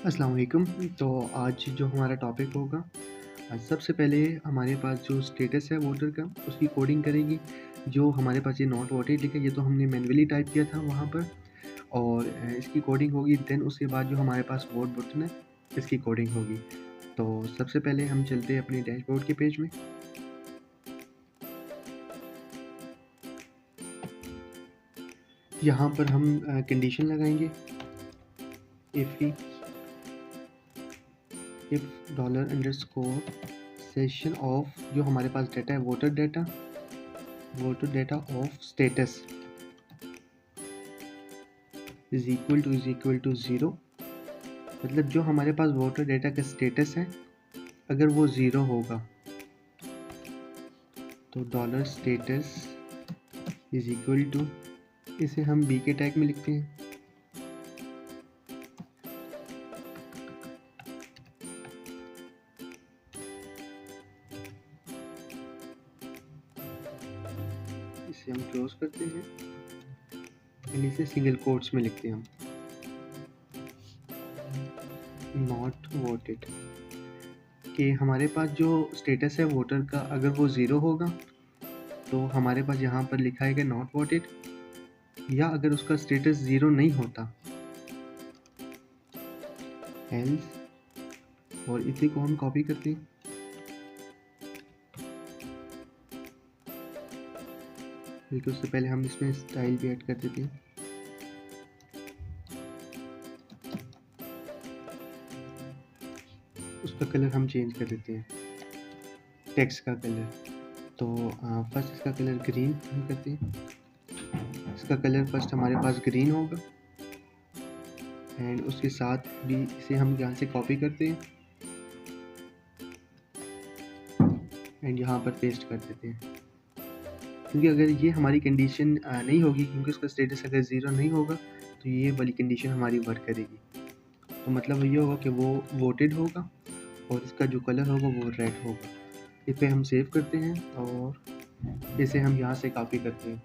अस्सलाम वालेकुम। तो आज जो हमारा टॉपिक होगा, सबसे पहले हमारे पास जो स्टेटस है वोटर का, उसकी कोडिंग करेगी। जो हमारे पास ये नॉट वोटेड लिखा है, ये तो हमने मैन्युअली टाइप किया था वहाँ पर, और इसकी कोडिंग होगी। देन उसके बाद जो हमारे पास वोट बटन है, इसकी कोडिंग होगी। तो सबसे पहले हम चलते हैं अपने डैशबोर्ड के पेज में। यहाँ पर हम कंडीशन लगाएंगे, इफ़ $_ सेशन ऑफ जो हमारे पास डाटा है voter data of status is equal to 0। मतलब जो हमारे पास वोटर डाटा का स्टेटस है, अगर वो 0 होगा तो $status इज इक्वल टू, इसे हम बी के टैग में लिखते हैं। इसे हम क्लोज करते हैं और इसे सिंगल कोट्स में लिखते हैं हम, नॉट वोटेड। कि हमारे पास जो स्टेटस है वोटर का, अगर वो 0 होगा तो हमारे पास यहाँ पर लिखा है कि नॉट वोटेड, या अगर उसका स्टेटस 0 नहीं होता एल्स, और इसी को हम कॉपी करते हैं। बिल्कुल, उससे पहले हम इसमें स्टाइल भी ऐड कर देते हैं। उसका कलर हम चेंज कर देते हैं, टेक्स्ट का कलर। तो फर्स्ट इसका कलर ग्रीन हम करते हैं। इसका कलर फर्स्ट हमारे पास ग्रीन होगा, एंड उसके साथ भी इसे हम यहाँ से कॉपी करते हैं एंड यहाँ पर पेस्ट कर देते हैं। क्योंकि अगर ये हमारी कंडीशन नहीं होगी, क्योंकि उसका स्टेटस अगर 0 नहीं होगा तो ये वाली कंडीशन हमारी वर्क करेगी। तो मतलब ये होगा कि वो वोटेड होगा और इसका जो कलर होगा वो रेड होगा। इसे हम सेव करते हैं और इसे हम यहाँ से कॉपी करते हैं।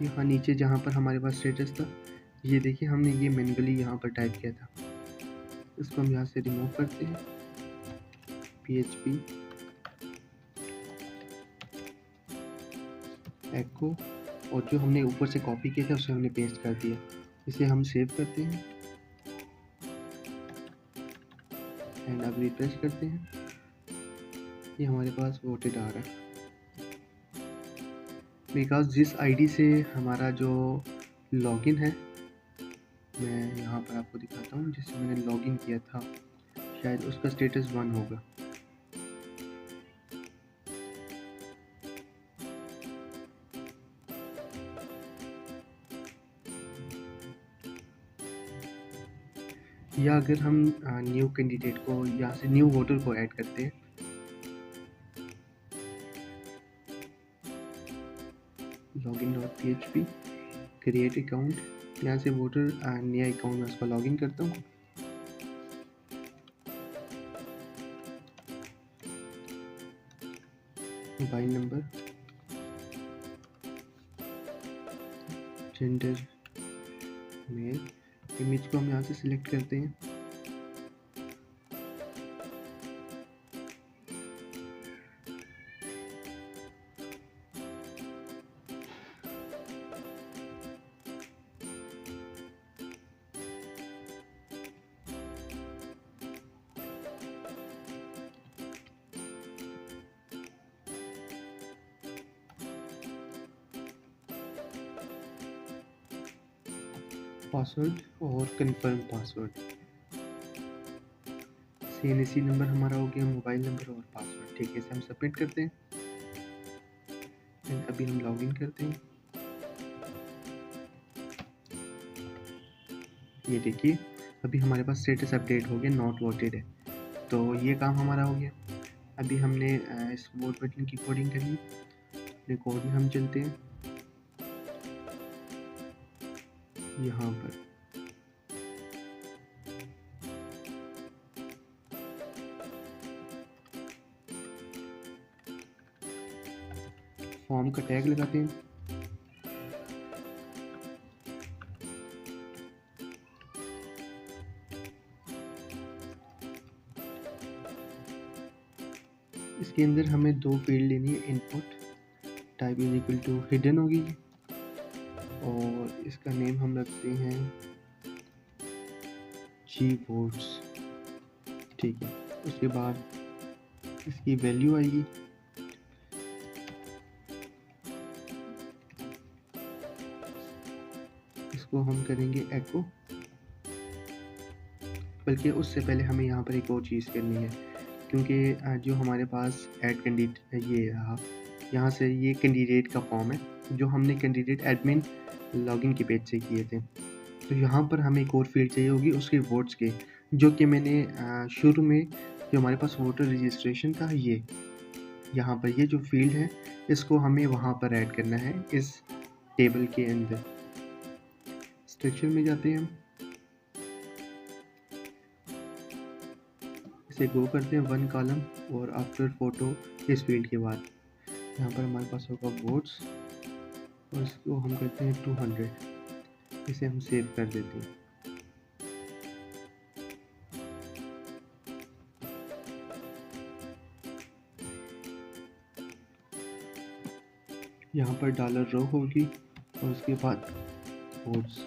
यहाँ नीचे जहाँ पर हमारे पास स्टेटस था, ये देखिए हमने ये मैन्युअली यहाँ पर टाइप किया था। इसको हम यहाँ से रिमूव करते हैं, PHP echo, और जो हमने ऊपर से कॉपी किया था उसे हमने पेस्ट कर दिया। इसे हम सेव करते हैं एंड अब रिफ्रेश करते हैं। ये हमारे पास वोटेड आ रहा है, बिकॉज जिस आईडी से हमारा जो लॉगिन है, मैं यहाँ पर आपको दिखाता हूँ, जिससे मैंने लॉगिन किया था, शायद उसका स्टेटस 1 होगा। या अगर हम न्यू कैंडिडेट को यहाँ से न्यू वोटर को ऐड करते हैं, login.php क्रिएट अकाउंट, यहाँ से वोटर नया अकाउंट में उसका लॉगिन करता हूँ। Mobile number, gender male, image को हम यहाँ से सिलेक्ट करते हैं। पासवर्ड और कंफर्म पासवर्ड, CNC नंबर हमारा हो गया, मोबाइल नंबर और पासवर्ड। ठीक है, इसे हम सबमिट करते हैं एंड अभी हम लॉगिन करते हैं। ये देखिए अभी हमारे पास स्टेटस अपडेट हो गया, नॉट वोटेड है। तो ये काम हमारा हो गया। अभी हमने इस वोट बटन की कोडिंग करी, अपने कोड में हम चलते हैं। यहाँ पर फॉर्म का टैग लगाते हैं इसके अंदर हमें 2 फील्ड लेनी है, input type is equal to hidden होगी और इसका नेम हम रखते हैं जी वोट्स, ठीक है। उसके बाद इसकी वैल्यू आएगी, इसको हम करेंगे एको, बल्कि उससे पहले हमें यहाँ पर एक और चीज़ करनी है, क्योंकि जो हमारे पास ऐड कैंडिडेट ये रहा, यहाँ से ये कैंडिडेट का फॉर्म है जो हमने कैंडिडेट एडमिन लॉगिन के पेज से किए थे। तो यहाँ पर हमें एक और फील्ड चाहिए होगी उसके वोट्स के, जो कि मैंने शुरू में जो हमारे पास वोटर रजिस्ट्रेशन था, ये यहाँ पर ये जो फील्ड है इसको हमें वहाँ पर ऐड करना है इस टेबल के अंदर। स्ट्रक्चर में जाते हैं हम, इसे गो करते हैं 1 कॉलम और आफ्टर फोटो इस फील्ड के बाद यहाँ पर हमारे पास होगा वोट्स और इसको हम करते हैं 200, इसे हम सेव कर देते हैं। यहाँ पर डॉलर रो होगी और उसके बाद वोट्स,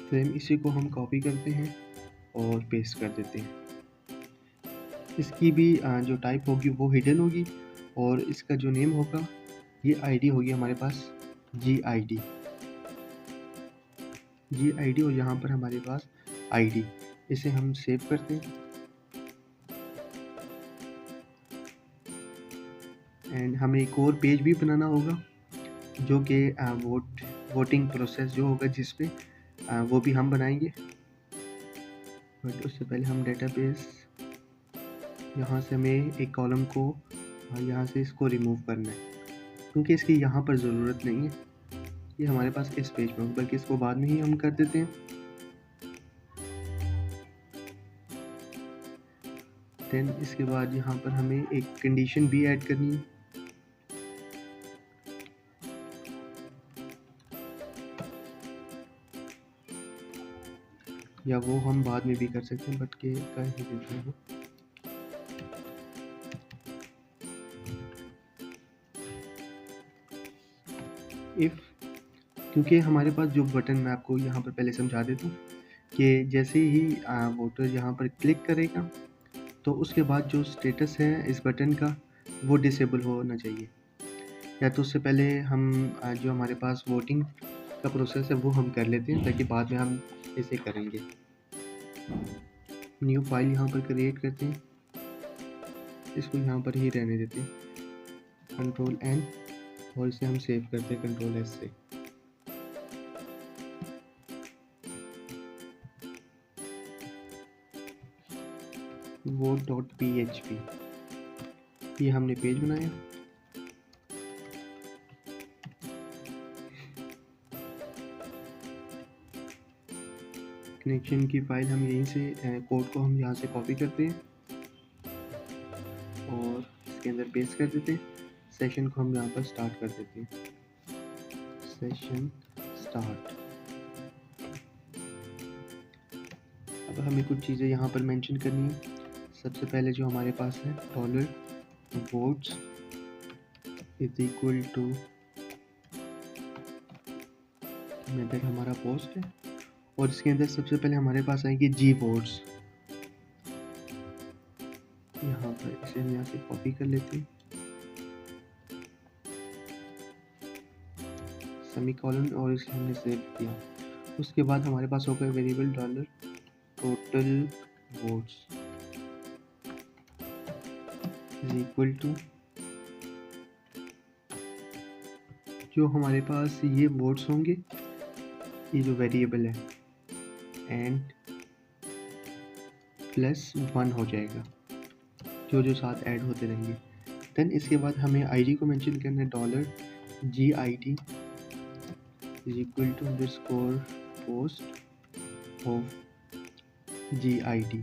सेम इसी को हम कॉपी करते हैं और पेस्ट कर देते हैं। इसकी भी जो टाइप होगी वो हिडन होगी और इसका जो नेम होगा ये आईडी होगी हमारे पास जी आईडी और यहाँ पर हमारे पास आईडी, इसे हम सेव करते हैं एंड हमें एक और पेज भी बनाना होगा जो कि वोटिंग प्रोसेस जो होगा जिस पे वो भी हम बनाएंगे। बट उससे पहले हम डेटाबेस, यहाँ से हमें एक कॉलम को यहाँ से इसको रिमूव करना है क्योंकि इसकी यहाँ पर ज़रूरत नहीं है, ये हमारे पास इस पेज में, बल्कि इसको बाद में ही हम कर देते हैं। देन इसके बाद यहाँ पर हमें एक कंडीशन भी ऐड करनी है, या वो हम बाद में भी कर सकते हैं बट के कर ही देते हैं। इफ़, क्योंकि हमारे पास जो बटन, मैं आपको यहाँ पर पहले समझा देता हूँ कि जैसे ही वोटर यहाँ पर क्लिक करेगा तो उसके बाद जो स्टेटस है इस बटन का वो डिसेबल होना चाहिए, या तो उससे पहले हम जो हमारे पास वोटिंग का प्रोसेस है वो हम कर लेते हैं ताकि बाद में हम इसे करेंगे। न्यू फाइल यहाँ पर क्रिएट करते हैं, इसको यहाँ पर ही रहने देते हैं, कंट्रोल N, और इसे हम सेव करते हैं कंट्रोल S से। vote.php, ये हमने पेज बनाया। कनेक्शन की फाइल हम यहीं से, कोड को हम यहाँ से कॉपी करते हैं और इसके अंदर पेस्ट कर देते हैं। सेशन को हम यहाँ पर स्टार्ट कर देते हैं, सेशन स्टार्ट। अब हमें कुछ चीज़ें यहाँ पर मेंशन करनी है। सबसे पहले जो हमारे पास है $votes is equal to method हमारा पोस्ट है और इसके अंदर सबसे पहले हमारे पास आएगी जी वोट्स। यहाँ पर इसे हम यहाँ से कॉपी कर लेते हैं, सेमीकोलन, और इसे हमने सेव किया। उसके बाद हमारे पास होगा variable dollar total votes is equal to, जो हमारे पास ये वोट्स होंगे, ये जो वेरिएबल है, एंड +1 हो जाएगा, जो जो साथ ऐड होते रहेंगे। देन इसके बाद हमें आईडी को मेंशन करना है, $GID is equal to underscore post of GID,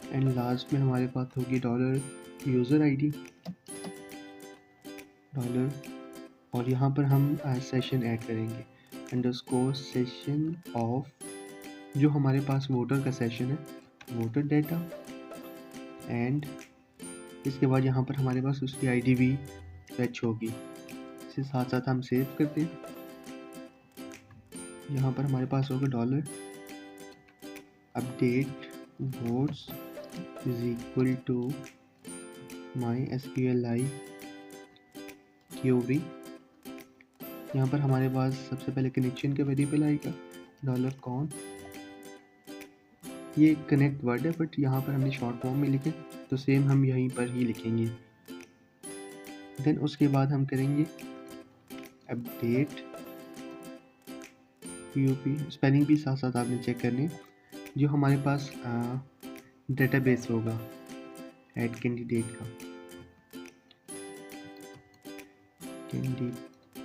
and last में हमारे पास होगी $USER-ID डॉलर, और यहाँ पर हम सेशन ऐड करेंगे, अंडरस्कोर सेशन ऑफ, जो हमारे पास वोटर का सेशन है, वोटर डेटा, एंड इसके बाद यहाँ पर हमारे पास उसकी आईडी भी फेच होगी। इसके साथ साथ हम सेव करते हैं। यहाँ पर हमारे पास होगा dollar update votes is equal to my SQLi query. यहाँ पर हमारे पास सबसे पहले कनेक्शन का वेरिएबल आएगा डॉलर कॉन। ये कनेक्ट वर्ड है बट यहाँ पर हमने शॉर्ट फॉर्म में लिखे, तो सेम हम यहीं पर ही लिखेंगे। देन उसके बाद हम करेंगे अपडेट POP। स्पेलिंग भी साथ साथ आपने चेक करने। जो हमारे पास डेटाबेस होगा ऐड कैंडिडेट का,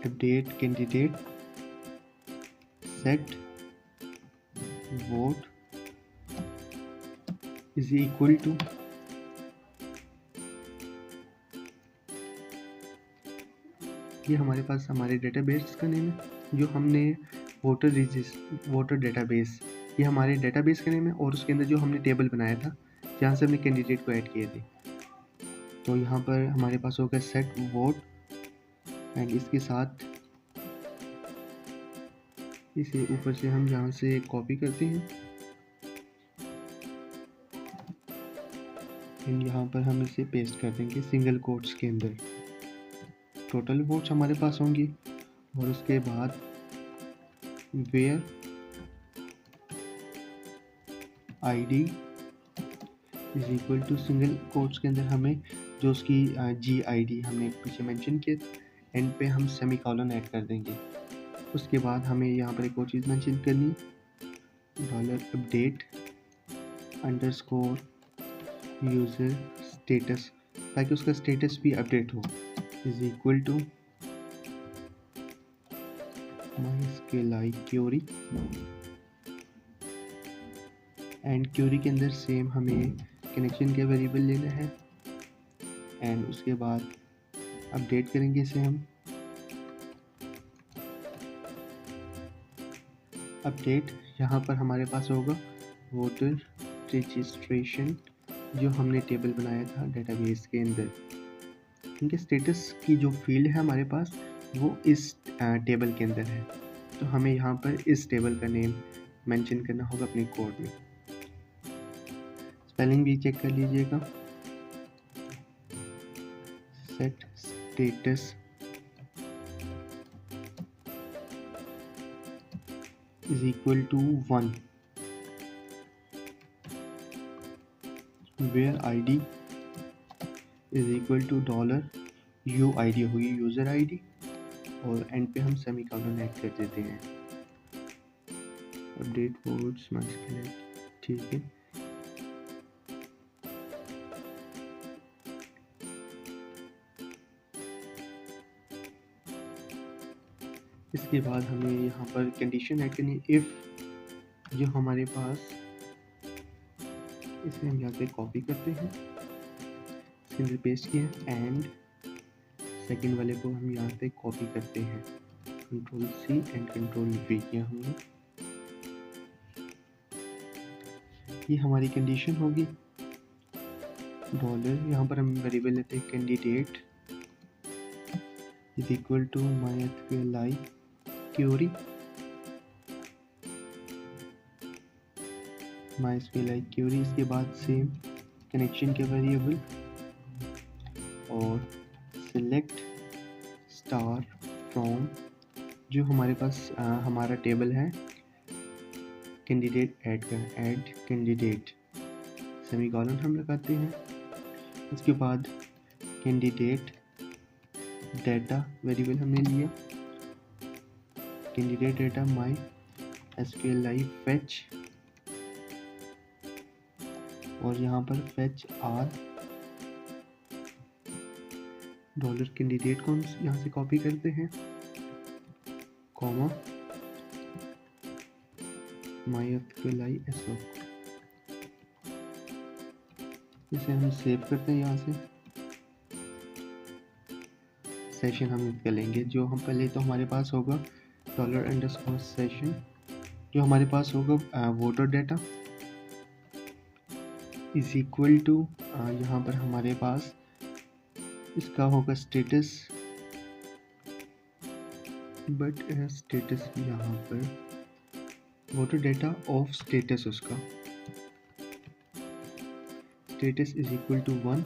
update candidate set vote is equal to ये हमारे पास हमारे डेटाबेस का नेम है। जो हमने वोटर डेटाबेस, ये हमारे डेटाबेस का नेम है और उसके अंदर जो हमने टेबल बनाया था जहाँ से हमने कैंडिडेट को ऐड किए थे। तो यहाँ पर हमारे पास होगा सेट वोट एंड इसके साथ इसे ऊपर से हम यहाँ से कॉपी करते हैं एंड यहाँ पर हम इसे पेस्ट कर देंगे सिंगल कोट्स के अंदर। टोटल वोट्स हमारे पास होंगी और उसके बाद where ID is equal to single quotes के अंदर हमें जो उसकी GID हमने पीछे मेंशन किया, एंड पे हम सेमीकोलन ऐड कर देंगे। उसके बाद हमें यहाँ पर एक और चीज़ मेंशन करनी, dollar update underscore user status, ताकि उसका स्टेटस भी अपडेट हो, is equal to MySQLi query. And query के अंदर सेम हमें कनेक्शन के वेरिएबल लेना है एंड उसके बाद अपडेट करेंगे इसे हम। अपडेट यहाँ पर हमारे पास होगा वोटर रजिस्ट्रेशन, जो हमने टेबल बनाया था डेटाबेस के अंदर। क्योंकि स्टेटस की जो फील्ड है हमारे पास वो इस टेबल के अंदर है, तो हमें यहाँ पर इस टेबल का नेम मेंशन करना होगा अपने कोड में। स्पेलिंग भी चेक कर लीजिएगा, set status is equal to 1 where ID is equal to dollar UID हुई यूज़र आईडी, और एंड पे हम सेमीकोलन ऐड कर देते हैं। अपडेट वर्ड्स MySQLi, ठीक है। इसके बाद हमें यहाँ पर कंडीशन ऐड करनी है, इफ़ जो हमारे पास, इसे हम यहाँ पे कॉपी करते हैं, इसके अंदर पेस्ट किया एंड सेकंड वाले को हम यहाँ पे कॉपी करते हैं, Ctrl+C एंड Ctrl+V किया हमने। ये हमारी कंडीशन होगी। डॉलर यहाँ पर हम वेरिएबल लेते हैं candidate is equal to MySQLi query, MySQLi query. इसके बाद सेम कनेक्शन के वेरिएबल और सिलेक्ट स्टार फ्रॉम, जो हमारे पास हमारा टेबल है कैंडिडेट ऐड कैंडिडेट, सेमीकोलन हम लगाते हैं। उसके बाद कैंडिडेट डेटा वेरिएबल हमने लिया, कैंडिडेट डेटा MySQLi फेच, और यहाँ पर फेच आर डॉलर कैंडिडेट को हम यहाँ से कॉपी करते हैं, कॉमा MySQLi SO। इसे हम सेव करते हैं। यहाँ से सेशन हम कर लेंगे, जो हम पहले तो हमारे पास होगा $_सेशन, जो हमारे पास होगा voter data is equal to, यहाँ पर हमारे पास इसका होगा स्टेटस, बट स्टेटस यहाँ पर वोटर डेटा ऑफ स्टेटस, उसका status is equal to 1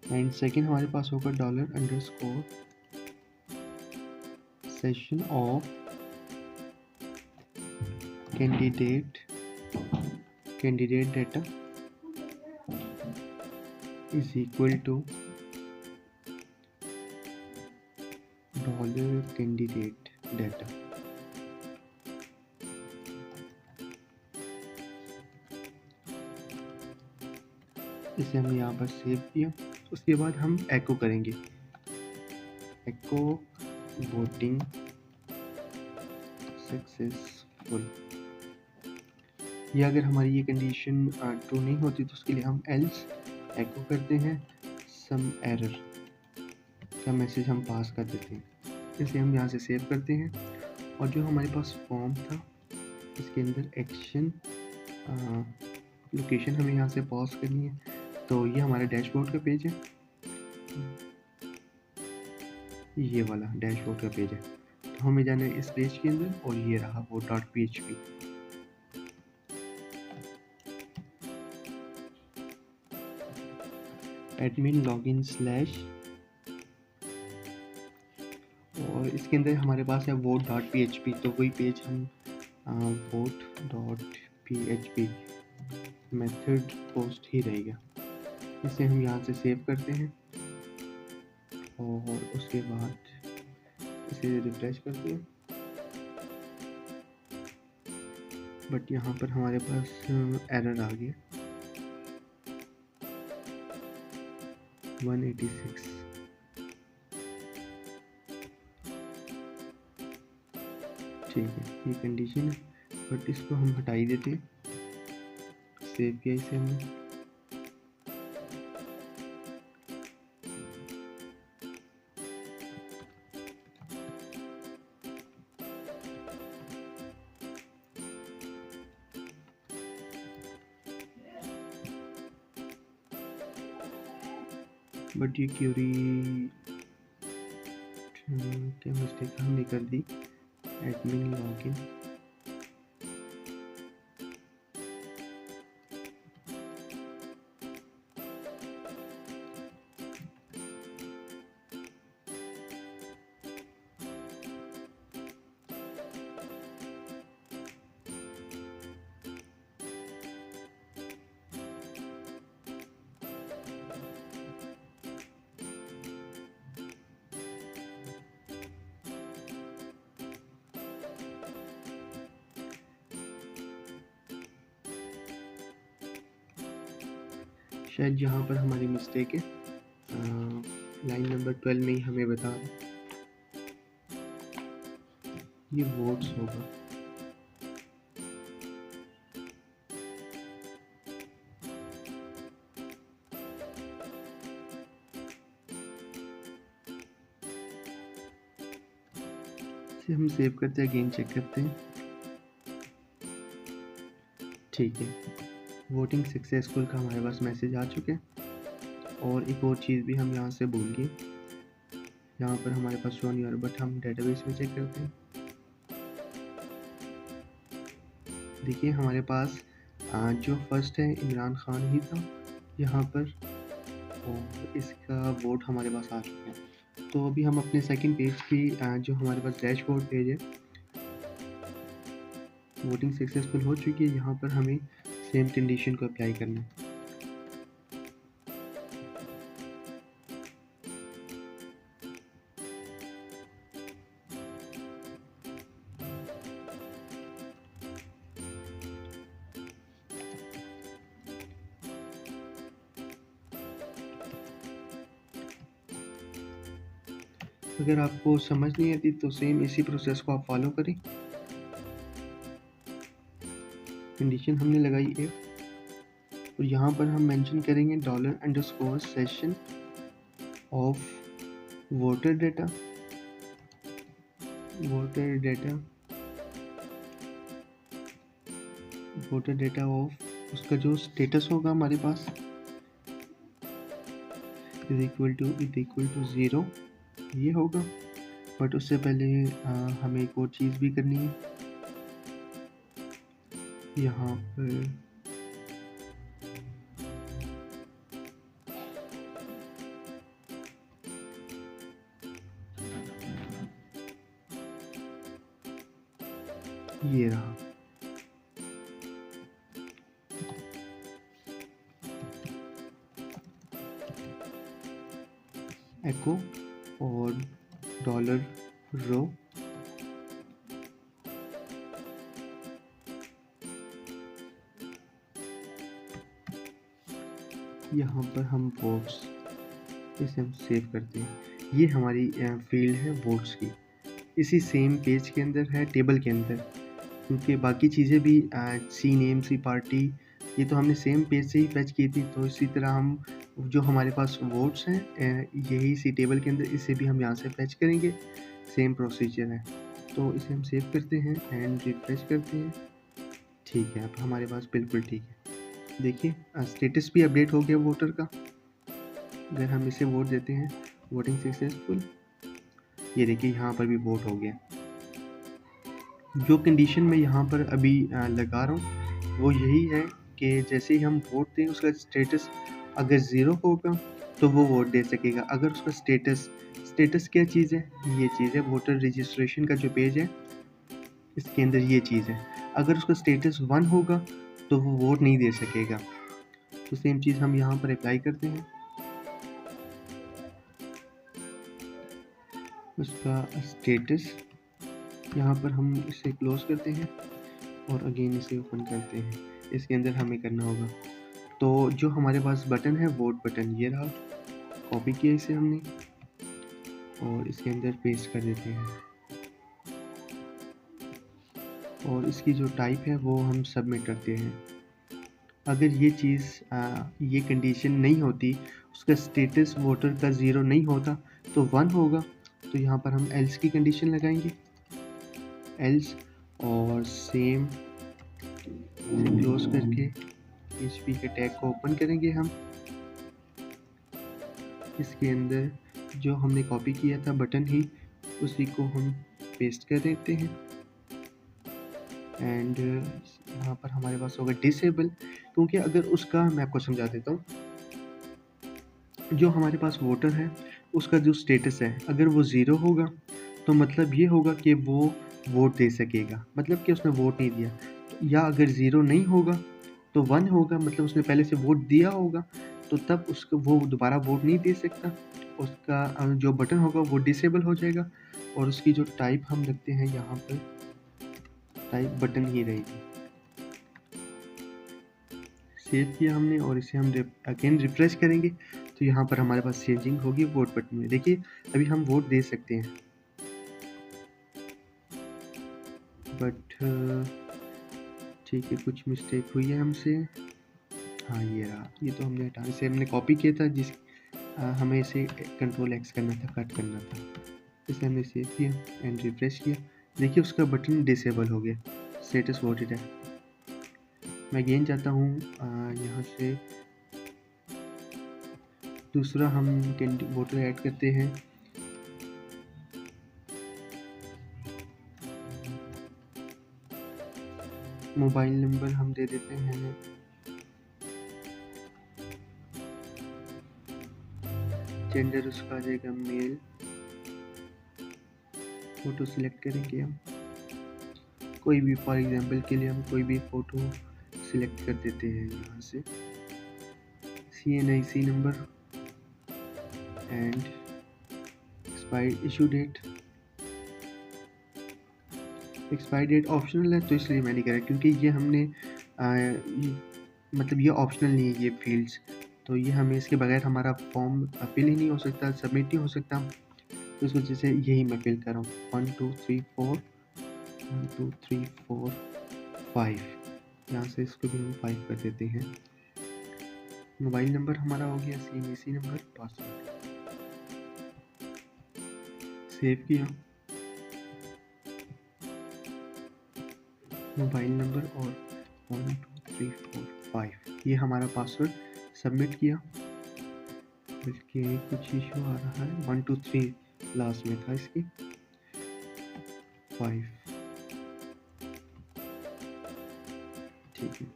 and second हमारे पास होगा $_ session of candidate data is equal to $candidate data. इसे हमने यहाँ पर सेव किया। उसके बाद हम एको करेंगे, एको वोटिंग सक्सेसफुल। या अगर हमारी ये कंडीशन ट्रू नहीं होती तो उसके लिए हम एल्स एको करते हैं, सम एरर का मैसेज हम पास कर देते हैं। इसे हम यहाँ से सेव करते हैं। और जो हमारे पास फॉर्म था इसके अंदर एक्शन लोकेशन हमें यहाँ से पॉज करनी है। तो ये हमारा डैशबोर्ड का पेज है, ये वाला डैशबोर्ड का पेज है। तो हमें जाना है इस पेज के अंदर और ये रहा वो .php। एडमिन लॉगिन स्लैश, और इसके अंदर हमारे पास है vote.php। तो वही पेज हम vote.php मेथड पोस्ट ही रहेगा। इसे हम यहाँ से सेव करते हैं और उसके बाद इसे रिफ्रेश करते हैं। बट यहाँ पर हमारे पास एरर आ गया 186। ठीक है, ये कंडीशन है, बट इसको हम हटा ही देते हैं। सेव किया इसे हमने। बट ये क्यूरी क्या मिस्टेक हमने कर दी, एडमिन लॉगिन शायद यहाँ पर हमारी मिस्टेक है। लाइन नंबर 12 में ही हमें बता रहा ये वोट्स होगा। इसे हम सेव करते हैं, अगेन चेक करते हैं। ठीक है, वोटिंग सक्सेसफुल का हमारे पास मैसेज आ चुके हैं। और एक और चीज़ भी हम यहाँ से भूल गए, यहाँ पर हमारे पास शो नहीं आ रहा, बट हम डेटाबेस में चेक करते हैं। देखिए हमारे पास जो फर्स्ट है इमरान खान ही था यहाँ पर, और इसका वोट हमारे पास आ चुके हैं। तो अभी हम अपने सेकंड पेज की जो हमारे पास डैशबोर्ड पेज है, वोटिंग सक्सेसफुल हो चुकी है। यहाँ पर हमें सेम कंडीशन को अप्लाई करना है। अगर आपको समझ नहीं आती तो सेम इसी प्रोसेस को आप फॉलो करें। कंडीशन हमने लगाई है और यहाँ पर हम मेंशन करेंगे $_ session of voter data of उसका जो स्टेटस होगा हमारे पास इज इक्वल टू 0 ये होगा। बट उससे पहले हमें एक और चीज़ भी करनी है। यहाँ पर ये रहा, एको और डॉलर रो, यहाँ पर हम वोट्स इसे हम सेव करते हैं। ये हमारी फील्ड है वोट्स की, इसी सेम पेज के अंदर है, टेबल के अंदर, क्योंकि बाकी चीज़ें भी सी नेम, सी पार्टी, ये तो हमने सेम पेज से ही फैच की थी। तो इसी तरह हम जो हमारे पास वोट्स हैं यही सी टेबल के अंदर, इसे भी हम यहाँ से फैच करेंगे, सेम प्रोसीजर है। तो इसे हम सेव करते हैं एंड रिफ्रेश करते हैं। ठीक है, अब हमारे पास बिल्कुल ठीक है। देखिए स्टेटस भी अपडेट हो गया वोटर का। अगर हम इसे वोट देते हैं, वोटिंग सक्सेसफुल, ये देखिए यहाँ पर भी वोट हो गया। जो कंडीशन मैं यहाँ पर अभी लगा रहा हूँ वो यही है कि जैसे ही हम वोट दें उसका स्टेटस अगर ज़ीरो होगा तो वो वोट दे सकेगा। अगर उसका स्टेटस क्या चीज़ है, ये चीज़ है वोटर रजिस्ट्रेशन का जो पेज है इसके अंदर ये चीज़ है। अगर उसका स्टेटस 1 होगा तो वो वोट नहीं दे सकेगा। तो सेम चीज़ हम यहाँ पर अप्लाई करते हैं। उसका स्टेटस यहाँ पर हम इसे क्लोज करते हैं और अगेन इसे ओपन करते हैं। इसके अंदर हमें करना होगा, तो जो हमारे पास बटन है वोट बटन, ये रहा, कॉपी किया इसे हमने और इसके अंदर पेस्ट कर देते हैं। और इसकी जो टाइप है वो हम सबमिट करते हैं। अगर ये चीज़ ये कंडीशन नहीं होती, उसका स्टेटस वोटर का 0 नहीं होता तो 1 होगा, तो यहाँ पर हम एल्स की कंडीशन लगाएंगे, एल्स, और सेम क्लोज करके PHP के टैग को ओपन करेंगे हम। इसके अंदर जो हमने कॉपी किया था बटन ही, उसी को हम पेस्ट कर देते हैं एंड यहाँ पर हमारे पास होगा डिसेबल, क्योंकि अगर उसका, मैं आपको समझा देता हूँ, जो हमारे पास वोटर है उसका जो स्टेटस है अगर वो 0 होगा तो मतलब ये होगा कि वो वोट दे सकेगा, मतलब कि उसने वोट नहीं दिया। या अगर 0 नहीं होगा तो 1 होगा, मतलब उसने पहले से वोट दिया होगा, तो तब उसको वो दोबारा वोट नहीं दे सकता। उसका जो बटन होगा वो डिसेबल हो जाएगा और उसकी जो टाइप हम रखते हैं यहाँ पर, टाइप बटन ही रहेगी। सेव किया हमने और इसे हम अगेन रिफ्रेश करेंगे तो यहाँ पर हमारे पास चेंजिंग होगी वोट बटन में। देखिए अभी हम वोट दे सकते हैं, बट ठीक है, कुछ मिस्टेक हुई है हमसे। हाँ ये रहा, ये तो हमने हटा, इसे हमने कॉपी किया था, जिस हमें इसे कंट्रोल X करना था, कट करना था। इसे हमने सेव किया एंड रिफ्रेश किया। देखिए उसका बटन डिसेबल हो गया, स्टेटस वोटेड है। मैं अगेन चाहता हूँ यहाँ से दूसरा हम वोटर ऐड करते हैं। मोबाइल नंबर हम दे देते हैं जेंडर उसका आ जाएगा मेल। फ़ोटो सिलेक्ट करेंगे हम कोई भी, फॉर एग्जांपल के लिए हम कोई भी फ़ोटो सिलेक्ट कर देते हैं यहाँ से। CNIC number and expired issue date. Expire date optional है तो इसलिए मैं नहीं करा, क्योंकि ये हमने मतलब ये ऑप्शनल नहीं है ये फील्ड्स, तो ये हमें इसके बगैर हमारा फॉर्म फिल ही नहीं हो सकता, सबमिट नहीं हो सकता। तो इस वजह से यही मैं फिल कर रहा हूँ। 1 2 3 4 1 2 3 4 5, यहाँ से इसको भी हम 5 कर देते हैं। मोबाइल नंबर हमारा हो गया, CNAC नंबर, पासवर्ड सेव किया, मोबाइल नंबर और 1 2 3 4 5। ये हमारा पासवर्ड सबमिट किया, बल्कि कुछ इशू आ रहा है, 1 2 3 लास्ट में था इसकी, 5 ठीक है।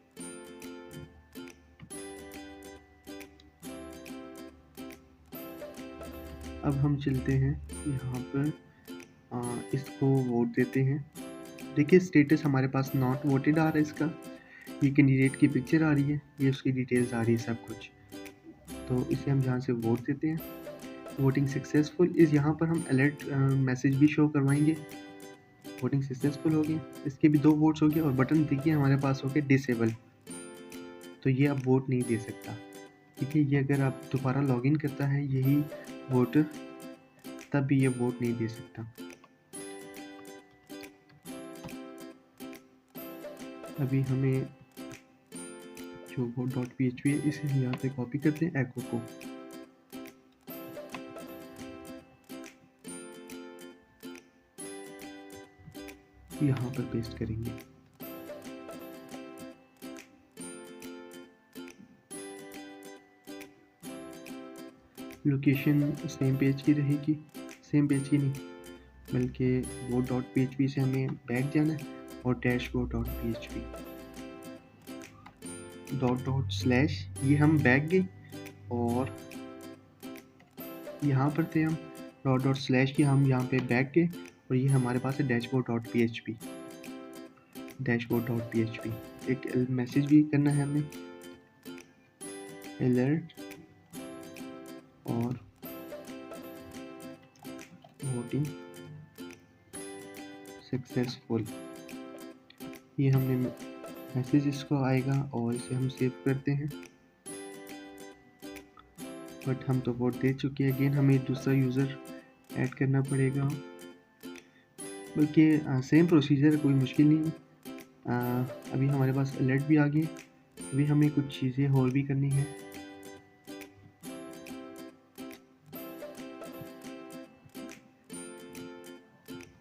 अब हम चलते हैं यहाँ पर, इसको वोट देते हैं। देखिए स्टेटस हमारे पास नॉट वोटेड आ रहा है इसका, ये कैंडिडेट की पिक्चर आ रही है, ये उसकी डिटेल्स आ रही है सब कुछ। तो इसे हम यहाँ से वोट देते हैं, वोटिंग सक्सेसफुल इस, यहाँ पर हम अलर्ट मैसेज भी शो करवाएंगे, वोटिंग सक्सेसफुल हो गई। इसके भी 2 वोट्स हो गए, और बटन देखिए हमारे पास हो गया डिसेबल, तो ये अब वोट नहीं दे सकता। ठीक है, ये अगर आप दोबारा लॉगिन करता है यही वोटर, तब भी ये वोट नहीं दे सकता। अभी हमें जो vote.php है इसे यहाँ पे कॉपी करते हैं, एको को, यहाँ पर पेस्ट करेंगे। लोकेशन सेम पेज की रहेगी, सेम पेज की नहीं बल्कि vote.php से हमें बैक जाना है, और dashboard.php // ये हम बैक गए, और यहाँ पर थे हम // की हम यहाँ पे बैक गए, और ये हमारे पास है dashboard.php। एक मैसेज भी करना है हमें, अलर्ट और वोटिंग सक्सेसफुल, ये हमने मैसेज इसको आएगा, और इसे हम सेव करते हैं। बट हम तो वोट दे चुके हैं, अगेन हमें दूसरा यूज़र ऐड करना पड़ेगा, बल्कि सेम प्रोसीजर, कोई मुश्किल नहीं। अभी हमारे पास अलर्ट भी आ गए, अभी हमें कुछ चीज़ें और भी करनी है।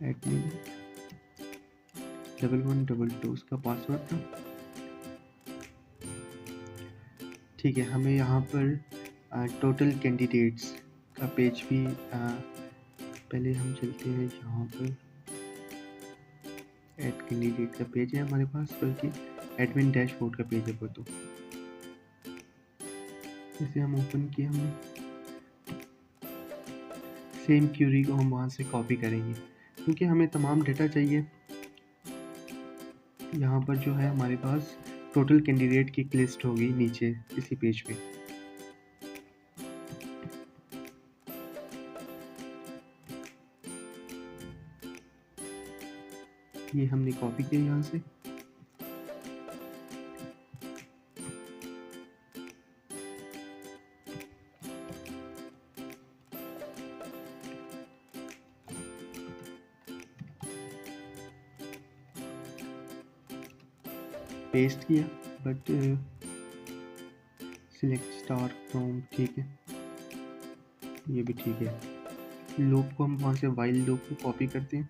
एडमिन 1122 उसका पासवर्ड था, ठीक है। हमें यहाँ पर टोटल कैंडिडेट्स का पेज भी, पहले हम चलते हैं यहाँ पर, ऐड कैंडिडेट का पेज है हमारे पास, बल्कि एडमिन डैशबोर्ड का पेज है वो, तो इसे हम ओपन किया, हमने सेम क्यूरी को हम वहाँ से कॉपी करेंगे, क्योंकि हमें तमाम डेटा चाहिए। यहाँ पर जो है हमारे पास टोटल कैंडिडेट की एक लिस्ट होगी नीचे इसी पेज पे, ये हमने कॉपी किया यहाँ से, पेस्ट किया, बट सिलेक्ट स्टार फ्रॉम, ठीक है, ये भी ठीक है। लूप को हम वहाँ से वाइल लूप को कॉपी करते हैं,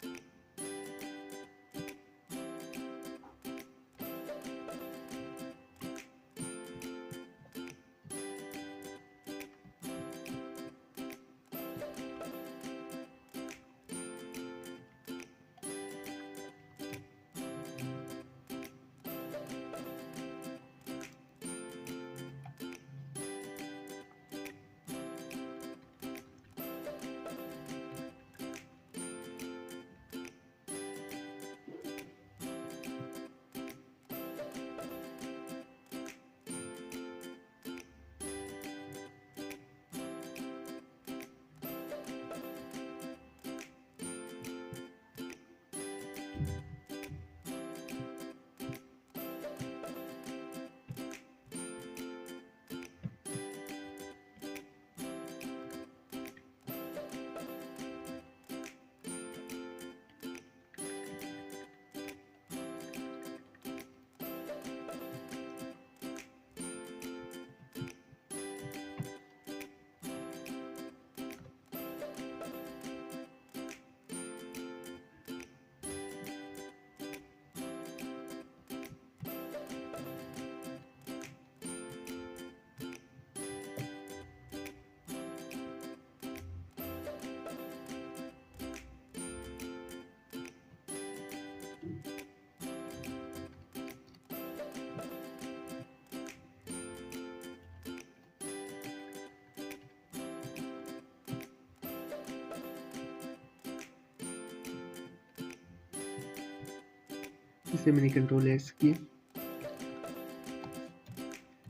इसे मैंने कंट्रोल एक्स किया,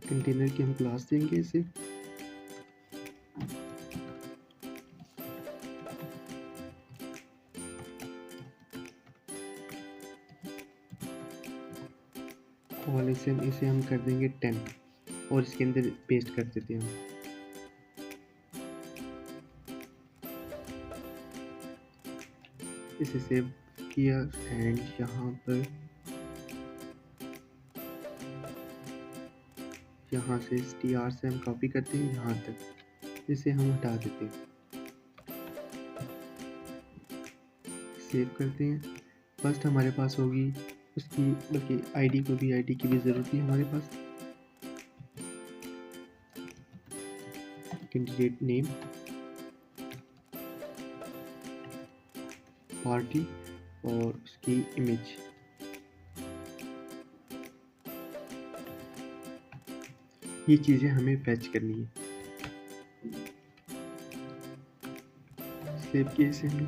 कंटेनर की हम क्लास देंगे इसे, और इसे हम कर देंगे 10 और इसके अंदर पेस्ट कर देते हैं हम। इसे सेव किया एंड यहाँ से str से हम कॉपी करते हैं यहाँ तक, इसे हम हटा देते हैं, सेव करते हैं। फर्स्ट हमारे पास होगी उसकी, बल्कि आईडी की भी ज़रूरत नहीं हमारे पास। कैंडिडेट नेम, पार्टी और उसकी इमेज। ये चीज़ें हमें फैच करनी है। सेव किए इसे हमने,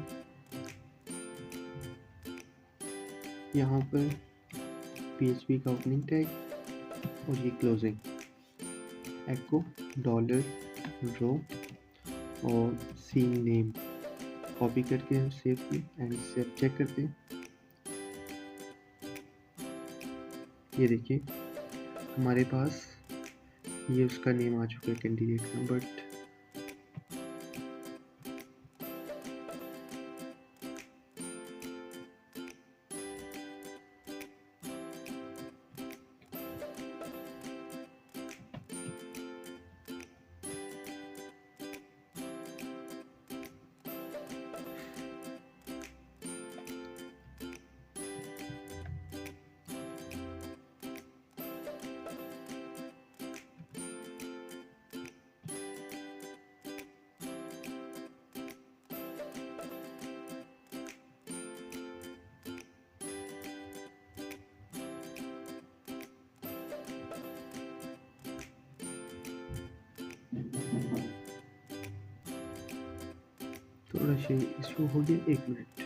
यहाँ पर PHP का ओपनिंग टैग और ये क्लोजिंग, एको $रो और सीन नेम कॉपी करके हम सेव किए एंड इसे चेक करते हैं। ये देखिए हमारे पास ये उसका नेम आ चुका है कैंडिडेट का, बट थोड़ा सा इशू हो गया, 1 मिनट।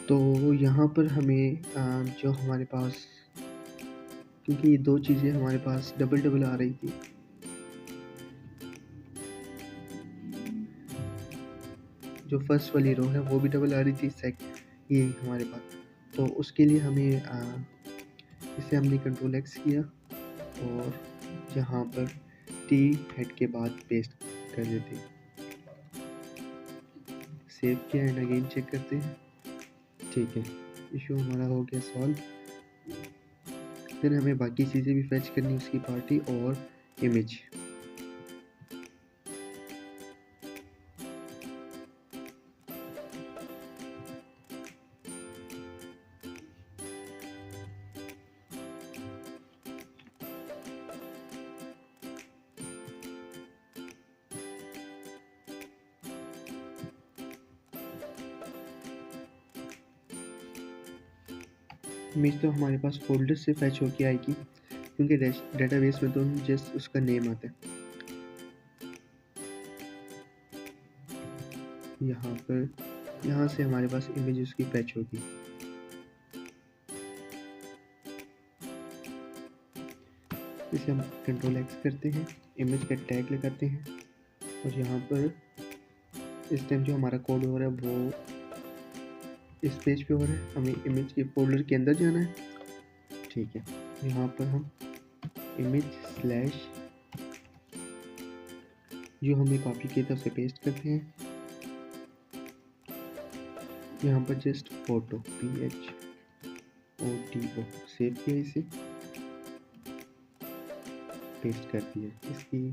तो यहाँ पर हमें जो हमारे पास, क्योंकि ये दो चीज़ें हमारे पास डबल आ रही थी, जो फर्स्ट वाली रो है वो भी डबल आ रही थी, ये हमारे पास, तो उसके लिए हमें इसे हमने कंट्रोल एक्स किया और यहाँ पर टी हेड के बाद पेस्ट कर देते हैं, सेव किया एंड अगेन चेक करते हैं। ठीक है, इशू हमारा हो गया सॉल्व। फिर हमें बाकी चीज़ें भी फैच करनी, उसकी पार्टी और इमेज। इमेज तो हमारे पास फोल्डर से फैच होके आएगी, क्योंकि डेटाबेस में तो जस्ट उसका नेम आता है। यहाँ से हमारे पास इमेज उसकी फैच होगी। इसे हम कंट्रोल एक्स करते हैं, इमेज का टैग लगाते हैं और यहाँ पर इस टाइम जो हमारा कोड हो रहा है वो इस पेज पे हो रहा है, हमें इमेज के फोल्डर के अंदर जाना है। ठीक है, यहाँ पर हम इमेज स्लैश जो हमने कॉपी किया था उसे पेस्ट करते हैं। यहाँ पर जस्ट फोटो PHOTO सेव किया, इसे पेस्ट कर दिया, इसकी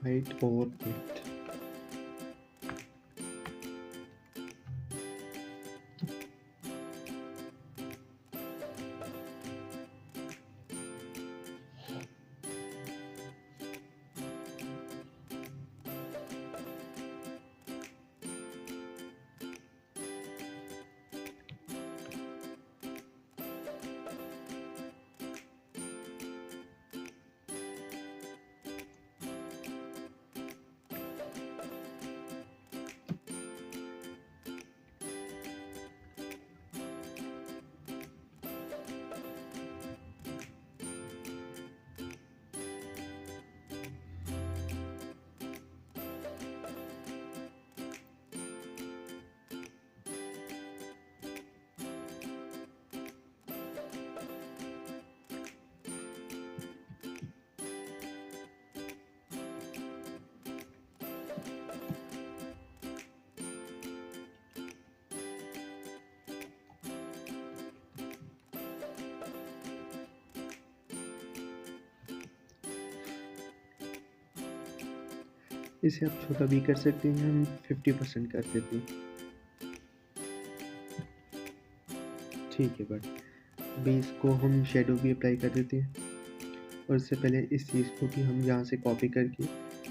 हाइट और विड्थ। इसे आप छोटा भी कर सकते हैं, हम 50% कर देते हैं। ठीक है, बट अभी इसको हम शेडो भी अप्लाई कर देते हैं, और इससे पहले इस चीज़ को भी हम यहाँ से कॉपी करके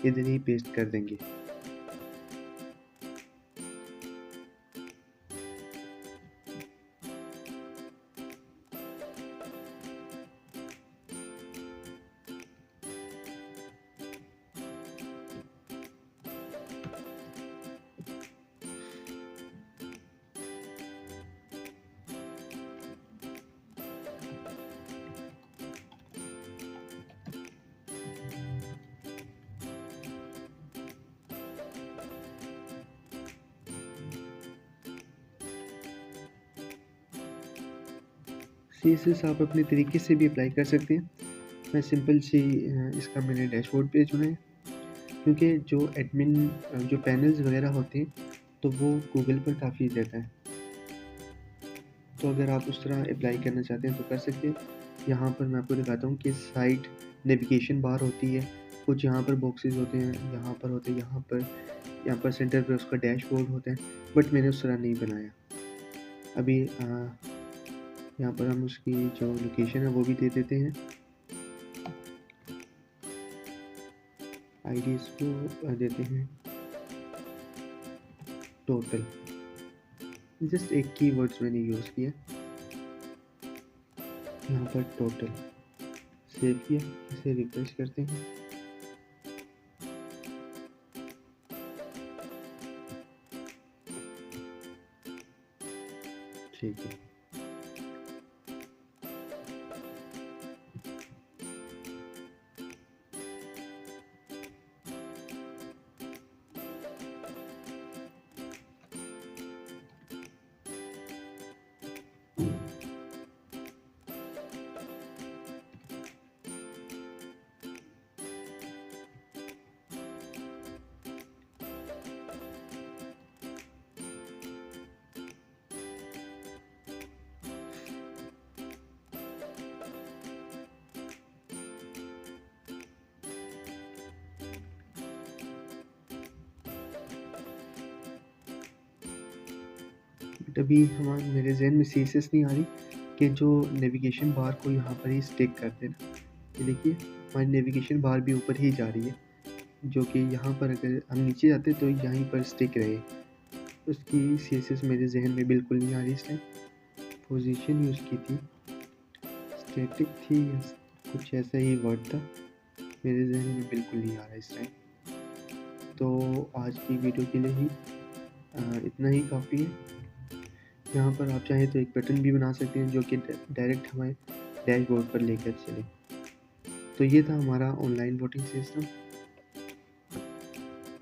इधर ही पेस्ट कर देंगे। CSS आप अपने तरीके से भी अप्लाई कर सकते हैं। मैं सिंपल सी इसका मैंने डैशबोर्ड पे चुना है, क्योंकि जो एडमिन जो पैनल्स वगैरह होते हैं तो वो गूगल पर काफ़ी देता है, तो अगर आप उस तरह अप्लाई करना चाहते हैं तो कर सकते हैं। यहाँ पर मैं आपको दिखाता हूँ कि साइड नेविगेशन बार होती है, कुछ यहाँ पर बॉक्सेस होते हैं, यहाँ पर होते हैं, यहाँ पर सेंटर पे उसका डैशबोर्ड होता है, बट मैंने उस तरह नहीं बनाया। अभी यहाँ पर हम उसकी जो लोकेशन है वो भी दे देते हैं। आईडी इसको देते हैं टोटल, जस्ट एक कीवर्ड्स मैंने यूज़ किया, यहाँ पर टोटल सेव किया, इसे रिफ्रेश करते हैं। ठीक है, बट अभी मेरे जहन में CSS नहीं आ रही कि जो नेविगेशन बार को यहाँ पर ही स्टिक कर देना। ये देखिए हमारी नेविगेशन बार भी ऊपर ही जा रही है, जो कि यहाँ पर अगर हम नीचे जाते तो यहीं पर स्टिक रहे, उसकी CSS मेरे जहन में बिल्कुल नहीं आ रही इस टाइम। पोजीशन यूज़ की थी, स्टैटिक थी, कुछ ऐसा ही वर्ड था, मेरे जहन में बिल्कुल नहीं आ रहा इस टाइम। तो आज की वीडियो के लिए ही इतना ही काफ़ी है। यहाँ पर आप चाहें तो एक बटन भी बना सकते हैं जो कि डायरेक्ट हमारे डैशबोर्ड पर लेकर चले। तो ये था हमारा ऑनलाइन वोटिंग सिस्टम।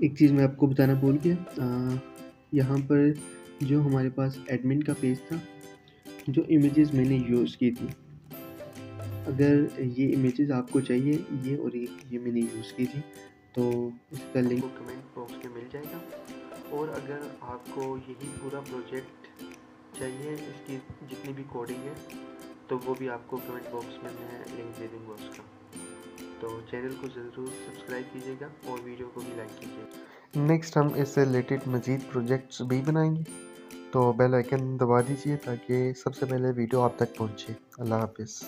एक चीज़ मैं आपको बताना भूल गया, यहाँ पर जो हमारे पास एडमिन का पेज था, जो इमेजेस मैंने यूज़ की थी, अगर ये इमेजेस आपको चाहिए, ये और ये मैंने यूज़ की थी, तो इसका लिंक कमेंट बॉक्स में मिल जाएगा। और अगर आपको यही पूरा प्रोजेक्ट चाहिए, इसकी जितनी भी कोडिंग है, तो वो भी आपको कमेंट बॉक्स में मैं लिंक दे दूँगा उसका। तो चैनल को ज़रूर सब्सक्राइब कीजिएगा और वीडियो को भी लाइक कीजिएगा। नेक्स्ट हम इससे रिलेटेड मज़ीद प्रोजेक्ट्स भी बनाएंगे, तो बेल आइकन दबा दीजिए ताकि सबसे पहले वीडियो आप तक पहुँचे। अल्लाह हाफिज़।